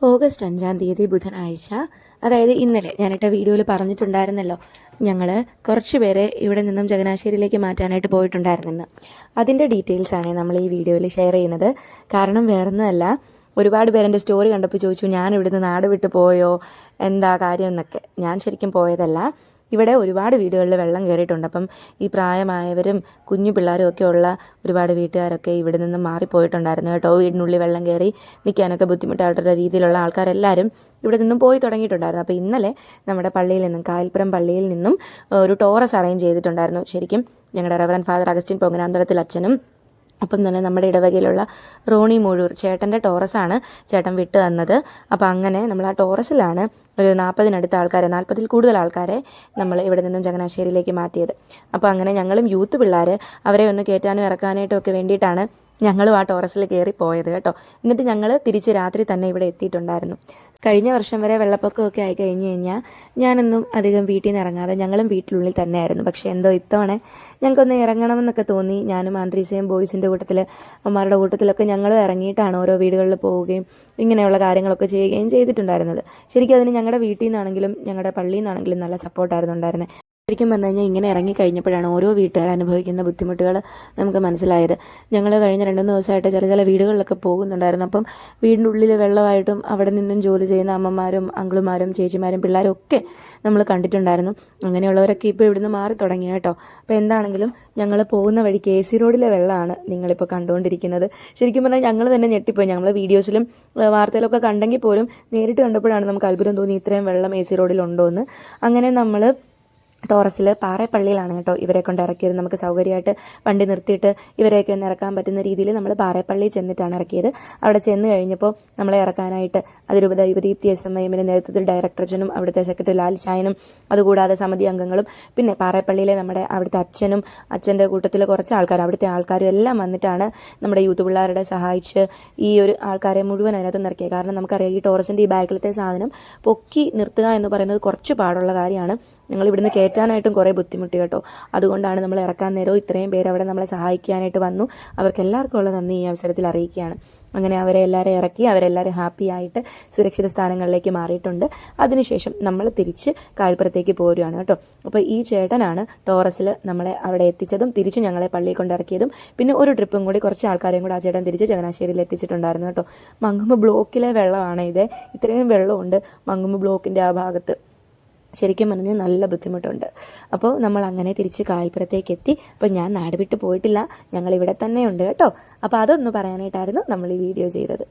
August 5-ാം തീയതി ബുധനാഴ്ച, അതായത് ഇന്നലെ ഞാനിട്ട വീഡിയോയിൽ പറഞ്ഞിട്ടുണ്ടായിരുന്നല്ലോ, ഞങ്ങൾ കുറച്ച് പേരെ ഇവിടെ നിന്നും ചങ്ങനാശ്ശേരിയിലേക്ക് മാറ്റാനായിട്ട് പോയിട്ടുണ്ടായിരുന്നെന്ന്. അതിൻ്റെ ഡീറ്റെയിൽസാണ് നമ്മൾ ഈ വീഡിയോയിൽ ഷെയർ ചെയ്യുന്നത്. കാരണം വേറൊന്നുമല്ല, ഒരുപാട് പേരെൻ്റെ സ്റ്റോറി കണ്ടപ്പോൾ ചോദിച്ചു, ഞാൻ ഇവിടുന്ന് നാട് വിട്ട് പോയോ, എന്താ കാര്യം എന്നൊക്കെ. ഞാൻ ശരിക്കും പോയതല്ല. ഇവിടെ ഒരുപാട് വീടുകളിൽ വെള്ളം കയറിയിട്ടുണ്ട്. അപ്പം ഈ പ്രായമായവരും കുഞ്ഞു പിള്ളേരും ഒക്കെ ഉള്ള ഒരുപാട് വീട്ടുകാരൊക്കെ ഇവിടെ നിന്ന് മാറിപ്പോയിട്ടുണ്ടായിരുന്നു കേട്ടോ. വീടിനുള്ളിൽ വെള്ളം കയറി നിൽക്കാനൊക്കെ ബുദ്ധിമുട്ടായിട്ടുള്ള രീതിയിലുള്ള ആൾക്കാരെല്ലാവരും ഇവിടെ നിന്നും പോയി തുടങ്ങിയിട്ടുണ്ടായിരുന്നു. അപ്പോൾ ഇന്നലെ നമ്മുടെ പള്ളിയിൽ നിന്നും, കായൽപ്പുറം പള്ളിയിൽ നിന്നും ഒരു ടോറസ് അറേഞ്ച് ചെയ്തിട്ടുണ്ടായിരുന്നു. ശരിക്കും ഞങ്ങളുടെ റവറൻഡ് ഫാദർ അഗസ്റ്റിൻ പൊങ്ങനാന്തരത്തിൽ അച്ഛനും അപ്പം തന്നെ നമ്മുടെ ഇടവകയിലുള്ള റോണി മൂഴൂർ ചേട്ടൻ്റെ ടോറസാണ് ചേട്ടൻ വിട്ട് തന്നത്. അപ്പോൾ അങ്ങനെ നമ്മൾ ആ ടോറസിലാണ് ഒരു 40-നടുത്ത ആൾക്കാരെ, 40-ൽ കൂടുതൽ ആൾക്കാരെ നമ്മൾ ഇവിടെ നിന്നും ചങ്ങനാശ്ശേരിയിലേക്ക് മാറ്റിയത്. അപ്പോൾ അങ്ങനെ ഞങ്ങളും യൂത്ത് പിള്ളേർ അവരെ ഒന്ന് കയറ്റാനും ഇറക്കാനായിട്ടും ഒക്കെ വേണ്ടിയിട്ടാണ് ഞങ്ങളും ആ ടോറസിൽ കയറി പോയത് കേട്ടോ. എന്നിട്ട് ഞങ്ങൾ തിരിച്ച് രാത്രി തന്നെ ഇവിടെ എത്തിയിട്ടുണ്ടായിരുന്നു. കഴിഞ്ഞ വർഷം വരെ വെള്ളപ്പൊക്കമൊക്കെ ആയി കഴിഞ്ഞ് കഴിഞ്ഞാൽ ഞാനൊന്നും അധികം വീട്ടിൽ നിന്ന് ഇറങ്ങാതെ ഞങ്ങളും വീട്ടിനുള്ളിൽ തന്നെയായിരുന്നു. പക്ഷേ എന്തോ ഇത്തവണ ഞങ്ങൾക്കൊന്ന് ഇറങ്ങണമെന്നൊക്കെ തോന്നി. ഞാനും ആൻഡ്രീസയും ബോയ്സിൻ്റെ കൂട്ടത്തിൽ, അമ്മമാരുടെ കൂട്ടത്തിലൊക്കെ ഞങ്ങളും ഇറങ്ങിയിട്ടാണ് ഓരോ വീടുകളിൽ പോവുകയും ഇങ്ങനെയുള്ള കാര്യങ്ങളൊക്കെ ചെയ്യുകയും ചെയ്തിട്ടുണ്ടായിരുന്നത്. ശരിക്കും അതിന് ഞങ്ങളുടെ വീട്ടിൽ നിന്നാണെങ്കിലും ഞങ്ങളുടെ പള്ളിയിൽ നിന്നാണെങ്കിലും നല്ല സപ്പോർട്ടായിരുന്നു ഉണ്ടായിരുന്നത്. ശരിക്കും പറഞ്ഞു കഴിഞ്ഞാൽ ഇങ്ങനെ ഇറങ്ങിക്കഴിഞ്ഞപ്പോഴാണ് ഓരോ വീട്ടുകാർ അനുഭവിക്കുന്ന ബുദ്ധിമുട്ടുകൾ നമുക്ക് മനസ്സിലായത്. ഞങ്ങൾ കഴിഞ്ഞ 2-3 ദിവസമായിട്ട് ചില വീടുകളിലൊക്കെ പോകുന്നുണ്ടായിരുന്നു. അപ്പം വീടിൻ്റെ ഉള്ളിൽ വെള്ളമായിട്ടും അവിടെ നിന്നും ജോലി ചെയ്യുന്ന അമ്മമാരും അങ്കിളുമാരും ചേച്ചിമാരും പിള്ളേരും ഒക്കെ നമ്മൾ കണ്ടിട്ടുണ്ടായിരുന്നു. അങ്ങനെയുള്ളവരൊക്കെ ഇപ്പോൾ ഇവിടുന്ന് മാറി തുടങ്ങി കേട്ടോ. അപ്പോൾ എന്താണെങ്കിലും ഞങ്ങൾ പോകുന്ന വഴിക്ക് AC റോഡിലെ വെള്ളമാണ് നിങ്ങളിപ്പോൾ കണ്ടുകൊണ്ടിരിക്കുന്നത്. ശരിക്കും പറഞ്ഞാൽ ഞങ്ങൾ തന്നെ ഞെട്ടിപ്പോയി. ഞങ്ങൾ വീഡിയോസിലും വാർത്തയിലൊക്കെ കണ്ടെങ്കിൽ പോലും നേരിട്ട് കണ്ടപ്പോഴാണ് നമുക്ക് അത്ഭുതം തോന്നി, ഇത്രയും വെള്ളം AC റോഡിലുണ്ടോ എന്ന്. അങ്ങനെ നമ്മൾ ടോറസിൽ പാറേപ്പള്ളിയിലാണ് കേട്ടോ ഇവരെ കൊണ്ട് ഇറക്കിയത്. നമുക്ക് സൗകര്യമായിട്ട് വണ്ടി നിർത്തിയിട്ട് ഇവരെയൊക്കെ ഒന്ന് ഇറക്കാൻ പറ്റുന്ന രീതിയിൽ നമ്മൾ പാറേപ്പള്ളിയിൽ ചെന്നിട്ടാണ് ഇറക്കിയത്. അവിടെ ചെന്ന് കഴിഞ്ഞപ്പോൾ നമ്മളെ ഇറക്കാനായിട്ട് അതിരൂപത യുവദീപ്തി SMIMൻ്റെ നേതൃത്വത്തിൽ ഡയറക്ടറച്ചനും അവിടുത്തെ സെക്രട്ടറി ലാൽ ഷായനും അതുകൂടാതെ സമിതി അംഗങ്ങളും പിന്നെ പാറേപ്പള്ളിയിലെ നമ്മുടെ അവിടുത്തെ അച്ഛനും അച്ഛൻ്റെ കൂട്ടത്തിൽ കുറച്ച് ആൾക്കാർ, അവിടുത്തെ ആൾക്കാരും എല്ലാം വന്നിട്ടാണ് നമ്മുടെ യൂത്ത് പിള്ളേരുടെ സഹായിച്ച് ഈ ഒരു ആൾക്കാരെ മുഴുവൻ അതിനകത്ത് നിറക്കിയത്. കാരണം നമുക്കറിയാം, ഈ ടോറസിൻ്റെ ഈ ബാക്കിലത്തെ സാധനം പൊക്കി നിർത്തുക എന്ന് പറയുന്നത് കുറച്ച് പാടുള്ള കാര്യമാണ്. ഞങ്ങൾ ഇവിടുന്ന് കയറ്റാനായിട്ടും കുറേ ബുദ്ധിമുട്ടി കേട്ടോ. അതുകൊണ്ടാണ് നമ്മൾ ഇറക്കാൻ നേരവും ഇത്രയും പേര് അവിടെ നമ്മളെ സഹായിക്കാനായിട്ട് വന്നു. അവർക്ക് എല്ലാവർക്കും ഉള്ള നന്ദി ഈ അവസരത്തിൽ അറിയിക്കുകയാണ്. അങ്ങനെ അവരെ എല്ലാവരും ഇറക്കി, അവരെല്ലാവരും ഹാപ്പി ആയിട്ട് സുരക്ഷിത സ്ഥാനങ്ങളിലേക്ക് മാറിയിട്ടുണ്ട്. അതിനുശേഷം നമ്മൾ തിരിച്ച് കായൽപ്പുറത്തേക്ക് പോരുകയാണ് കേട്ടോ. അപ്പോൾ ഈ ചേട്ടനാണ് ടോറസിൽ നമ്മളെ അവിടെ എത്തിച്ചതും തിരിച്ച് ഞങ്ങളെ പള്ളിയിൽ കൊണ്ടിറക്കിയതും. പിന്നെ ഒരു ട്രിപ്പും കൂടി കുറച്ച് ആൾക്കാരെയും കൂടി ആ ചേട്ടൻ തിരിച്ച് ചങ്ങനാശ്ശേരിയിൽ എത്തിച്ചിട്ടുണ്ടായിരുന്നു കേട്ടോ. മങ്കുമ്പ് ബ്ലോക്കിലെ വെള്ളമാണ് ഇത്. ഇത്രയും വെള്ളമുണ്ട് മങ്കുമ്പ് ബ്ലോക്കിൻ്റെ ആ ഭാഗത്ത്. ശരിക്കും പറഞ്ഞാൽ നല്ല ബുദ്ധിമുട്ടുണ്ട്. അപ്പോൾ നമ്മൾ അങ്ങനെ തിരിച്ച് കായൽപ്പുറത്തേക്ക് എത്തി. അപ്പോൾ ഞാൻ നാട് വിട്ട് പോയിട്ടില്ല, ഞങ്ങൾ ഇവിടെ തന്നെ ഉണ്ട് കേട്ടോ. അപ്പോൾ അതൊന്ന് പറയാനായിട്ടായിരുന്നു നമ്മൾ ഈ വീഡിയോ ചെയ്തത്.